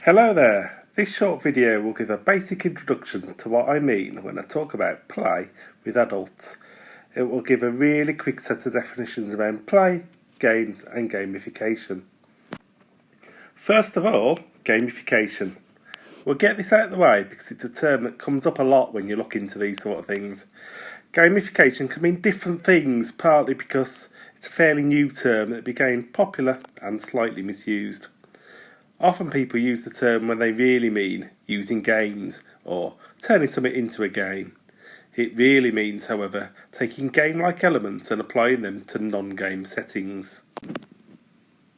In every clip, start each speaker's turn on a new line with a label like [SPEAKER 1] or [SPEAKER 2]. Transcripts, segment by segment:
[SPEAKER 1] Hello there, this short video will give a basic introduction to what I mean when I talk about play with adults. It will give a really quick set of definitions around play, games and gamification. First of all, gamification. We'll get this out of the way because it's a term that comes up a lot when you look into these sort of things. Gamification can mean different things, partly because it's a fairly new term that became popular and slightly misused. Often people use the term when they really mean using games or turning something into a game. It really means, however, taking game-like elements and applying them to non-game settings.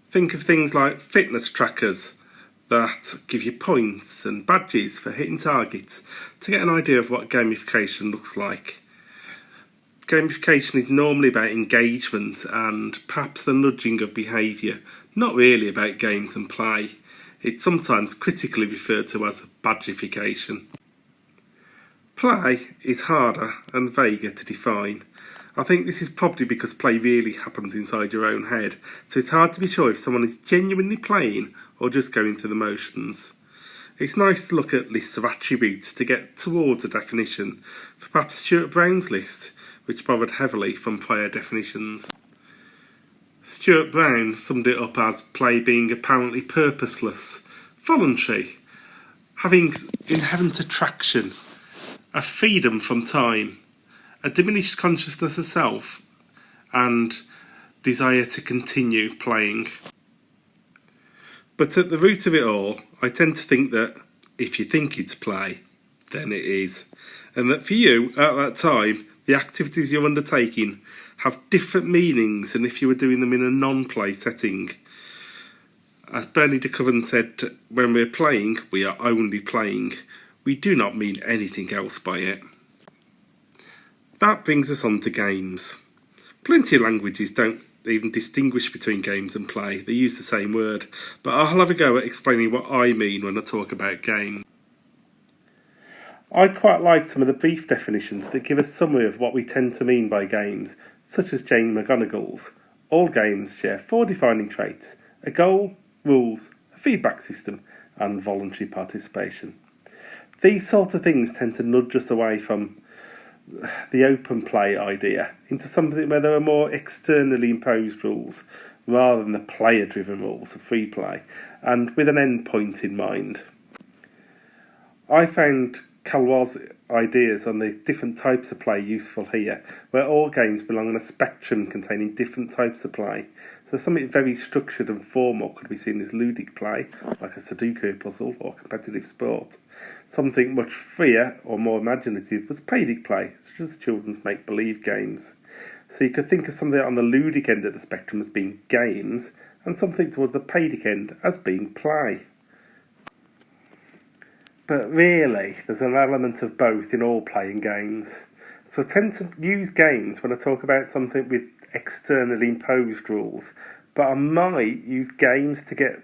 [SPEAKER 1] Think of things like fitness trackers that give you points and badges for hitting targets to get an idea of what gamification looks like. Gamification is normally about engagement and perhaps the nudging of behaviour, not really about games and play. It's sometimes critically referred to as badgification. Play is harder and vaguer to define. I think this is probably because play really happens inside your own head, so it's hard to be sure if someone is genuinely playing or just going through the motions. It's nice to look at lists of attributes to get towards a definition, for perhaps Stuart Brown's list, which borrowed heavily from prior definitions. Stuart Brown summed it up as play being apparently purposeless, voluntary, having inherent attraction, a freedom from time, a diminished consciousness of self, and desire to continue playing. But at the root of it all, I tend to think that if you think it's play, then it is. And that for you, at that time, the activities you're undertaking have different meanings than if you were doing them in a non-play setting. As Bernie de Coven said, when we're playing, we are only playing. We do not mean anything else by it. That brings us on to games. Plenty of languages don't even distinguish between games and play. They use the same word. But I'll have a go at explaining what I mean when I talk about games. I quite like some of the brief definitions that give a summary of what we tend to mean by games, such as Jane McGonigal's. All games share 4 defining traits: a goal, rules, a feedback system, and voluntary participation. These sort of things tend to nudge us away from the open play idea into something where there are more externally imposed rules rather than the player-driven rules of free play, and with an end point in mind. I found Calwell's ideas on the different types of play useful here, where all games belong on a spectrum containing different types of play. So something very structured and formal could be seen as ludic play, like a Sudoku puzzle or competitive sport. Something much freer or more imaginative was paidic play, such as children's make-believe games. So you could think of something on the ludic end of the spectrum as being games, and something towards the paidic end as being play. But really, there's an element of both in all play and games. So I tend to use games when I talk about something with externally imposed rules, but I might use games to get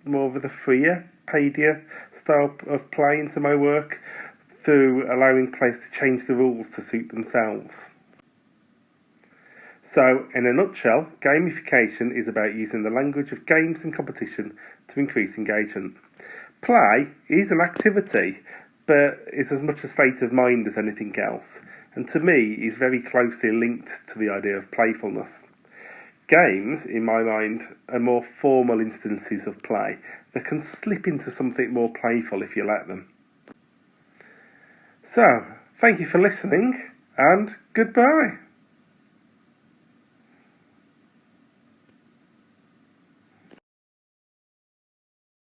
[SPEAKER 1] more of the freer, paidier style of play into my work through allowing players to change the rules to suit themselves. So, in a nutshell, gamification is about using the language of games and competition to increase engagement. Play is an activity, but it's as much a state of mind as anything else, and to me is very closely linked to the idea of playfulness. Games, in my mind, are more formal instances of play that can slip into something more playful if you let them. So, thank you for listening, and goodbye.